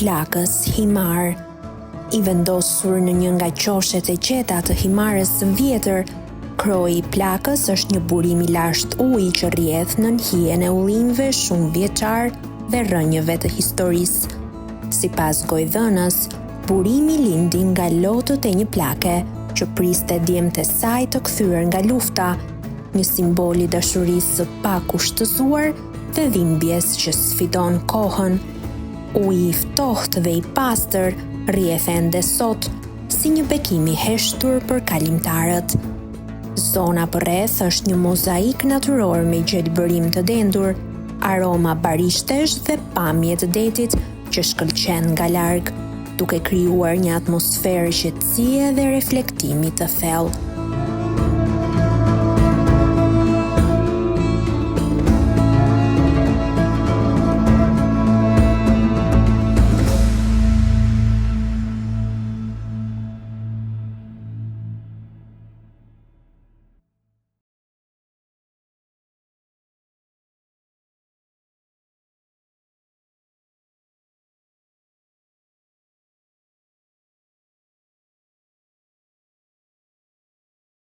plakës himar. I vendosur në një nga qoshet e qeta të himarës së vjetër, kroji i plakës është një burim i lashtë uji që rrjedh nën hijen e ullinjve shumë vjeçar dhe rrënjëve të historisë. Sipas gojdhënës, burimi lindi nga lotët e një plake që priste djemtë e saj të kthyer nga lufta, një simbol i dashurisë së pakushtëzuar dhe dhimbjes që sfidon kohën. Uji i ftohtë dhe i pastër rrjedh ende sot si një bekim i heshtur për kalimtarët. Zona përreth është një mozaik natyror me gjelbërim të dendur, aroma barishtesh dhe pamje të detit që shkëlqen nga larg, duke krijuar një atmosferë qetësie dhe reflektimi të thellë.